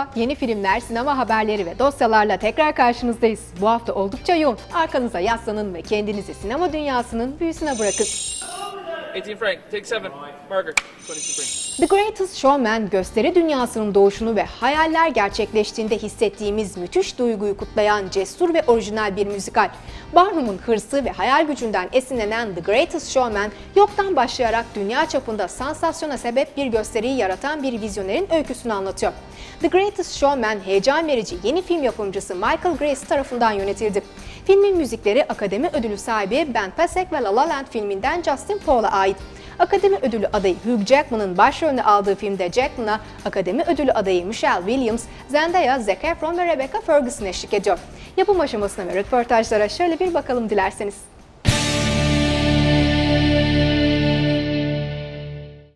Merhaba, yeni filmler, sinema haberleri ve dosyalarla tekrar karşınızdayız. Bu hafta oldukça yoğun. Arkanıza yaslanın ve kendinizi sinema dünyasının büyüsüne bırakın. 18 Frank, take 7, marker, 22 Frank. The Greatest Showman, gösteri dünyasının doğuşunu ve hayaller gerçekleştiğinde hissettiğimiz müthiş duyguyu kutlayan cesur ve orijinal bir müzikal. Barnum'un hırsı ve hayal gücünden esinlenen The Greatest Showman, yoktan başlayarak dünya çapında sansasyona sebep bir gösteriyi yaratan bir vizyonerin öyküsünü anlatıyor. The Greatest Showman, heyecan verici yeni film yapımcısı Michael Grace tarafından yönetildi. Filmin müzikleri Akademi Ödülü sahibi Ben Pasek ve La La Land filminden Justin Paul'a ait. Akademi Ödülü adayı Hugh Jackman'ın başrolünü aldığı filmde Jackman'a Akademi Ödülü adayı Michelle Williams, Zendaya, Zac Efron ve Rebecca Ferguson eşlik ediyor. Yapım aşamasına ve röportajlara şöyle bir bakalım dilerseniz.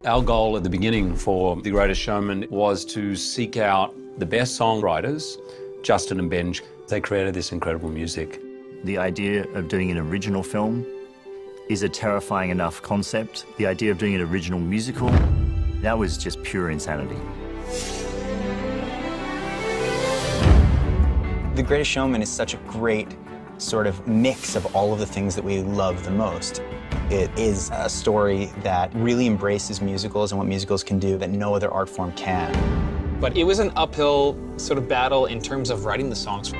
Our goal at the beginning for The Greatest Showman was to seek out the best songwriters, Justin and Benj. They created this incredible music. The idea of doing an original film is a terrifying enough concept. The idea of doing an original musical, that was just pure insanity. The Greatest Showman is such a great sort of mix of all of the things that we love the most. It is a story that really embraces musicals and what musicals can do that no other art form can. But it was an uphill sort of battle in terms of writing the songs.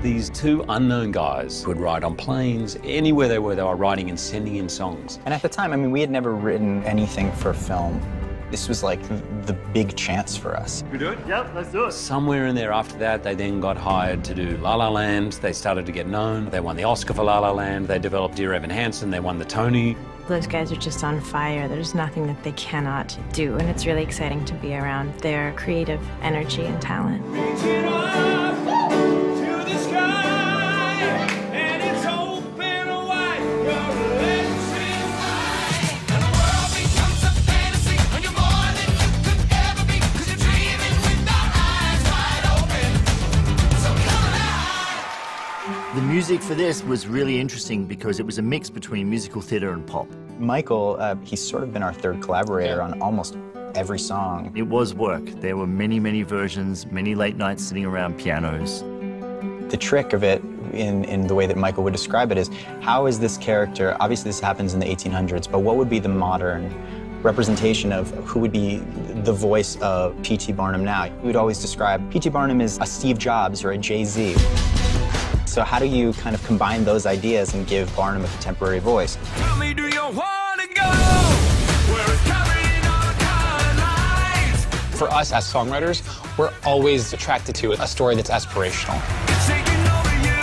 These two unknown guys would ride on planes, anywhere they were writing and sending in songs. And at the time, I mean, we had never written anything for film. This was like the big chance for us. We do it? Yep, let's do it. Somewhere in there after that, they then got hired to do La La Land. They started to get known. They won the Oscar for La La Land. They developed Dear Evan Hansen. They won the Tony. Those guys are just on fire. There's nothing that they cannot do, and it's really exciting to be around their creative energy and talent. The music for this was really interesting because it was a mix between musical theater and pop. Michael, he's sort of been our third collaborator on almost every song. It was work. There were many, many versions, many late nights sitting around pianos. The trick of it, in the way that Michael would describe it, is how is this character, obviously this happens in the 1800s, but what would be the modern representation of who would be the voice of P.T. Barnum now? We would always describe P.T. Barnum as a Steve Jobs or a Jay-Z. So how do you kind of combine those ideas and give Barnum a contemporary voice? Tell me, do you want to go where it's coming on color lines? For us as songwriters, we're always attracted to a story that's aspirational. It's taking over you.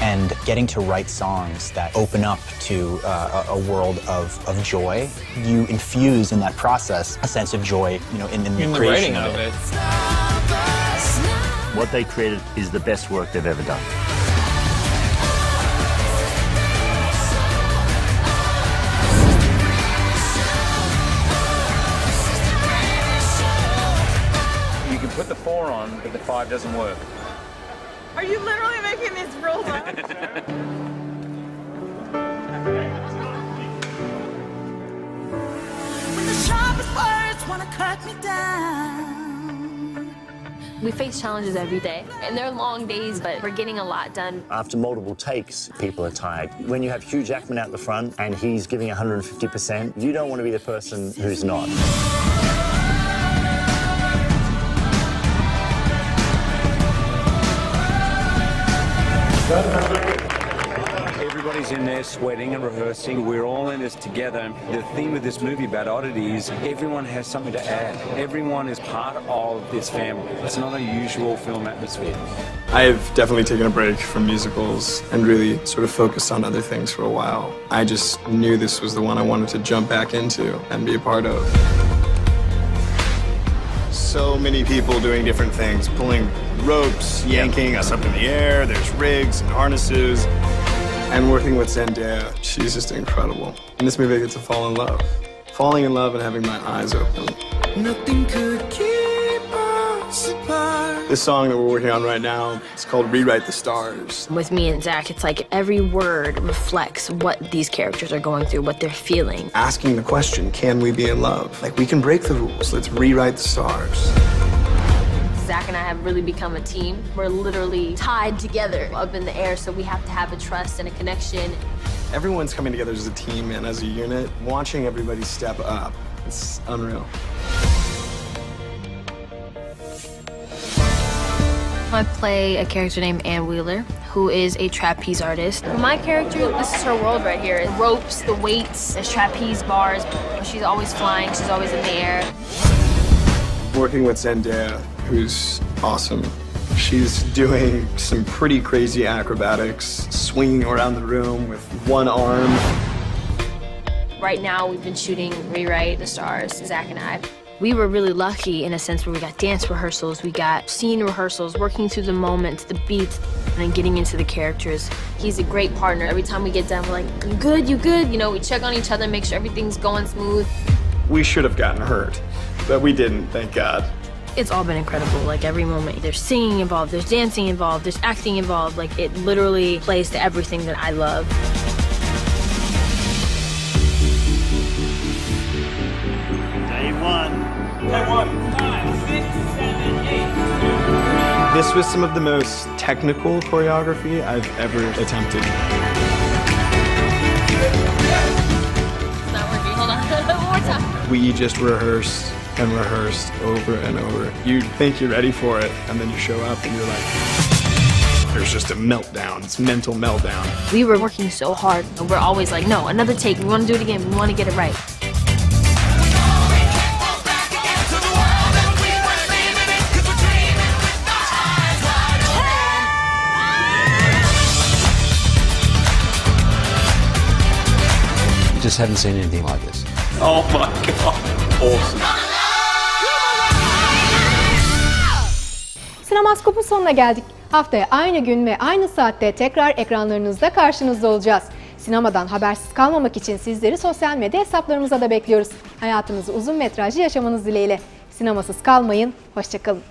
And getting to write songs that open up to a world of joy, you infuse in that process a sense of joy, you know, in the creation writing of it. What they created is the best work they've ever done. Put the 4 on, but the 5 doesn't work. Are you literally making these rules up? When the sharpest words want to cut me down. We face challenges every day, and they're long days, but we're getting a lot done. After multiple takes, people are tired. When you have Hugh Jackman out the front and he's giving 150%, you don't want to be the person who's not. Everybody's in there sweating and rehearsing. We're all in this together. The theme of this movie about oddity is everyone has something to add. Everyone is part of this family. It's not a usual film atmosphere. I've definitely taken a break from musicals and really sort of focused on other things for a while. I just knew this was the one I wanted to jump back into and be a part of. So many people doing different things, pulling ropes, yanking us up in the air, there's rigs and harnesses. And working with Zendaya, she's just incredible. In this movie, I get to fall in love. Falling in love and having my eyes open. Nothing could keep us apart. This song that we're working on right now, it's called Rewrite the Stars. With me and Zach, it's like every word reflects what these characters are going through, what they're feeling. Asking the question, can we be in love? Like, we can break the rules. Let's rewrite the stars. Zach and I have really become a team. We're literally tied together up in the air, so we have to have a trust and a connection. Everyone's coming together as a team and as a unit. Watching everybody step up, it's unreal. I play a character named Ann Wheeler, who is a trapeze artist. For my character, this is her world right here. The ropes, the weights, there's trapeze bars. She's always flying, she's always in the air. Working with Zendaya, who's awesome. She's doing some pretty crazy acrobatics, swinging around the room with one arm. Right now, we've been shooting Rewrite the Stars, Zach and I. We were really lucky in a sense where we got dance rehearsals, we got scene rehearsals, working through the moments, the beats, and then getting into the characters. He's a great partner. Every time we get done, we're like, you good, you good? You know, we check on each other, make sure everything's going smooth. We should have gotten hurt, but we didn't, thank God. It's all been incredible. Like every moment, there's singing involved, there's dancing involved, there's acting involved. Like it literally plays to everything that I love. Day one. Day 1. 5, 6, 7, 8. This was some of the most technical choreography I've ever attempted. It's not working. Hold on. One more time. We just rehearsed and rehearsed over and over. You think you're ready for it, and then you show up and you're like, there's just a meltdown. It's mental meltdown. We were working so hard, and we're always like, no, another take. We want to do it again. We want to get it right. Just haven't seen anything like this. Oh my God. Awesome. Sinemaskop'un sonuna geldik. Haftaya aynı gün ve aynı saatte tekrar ekranlarınızda karşınızda olacağız. Sinemadan habersiz kalmamak için sizleri sosyal medya hesaplarımıza da bekliyoruz. Hayatınızı uzun metrajlı yaşamanız dileğiyle. Sinemasız kalmayın, hoşça kalın.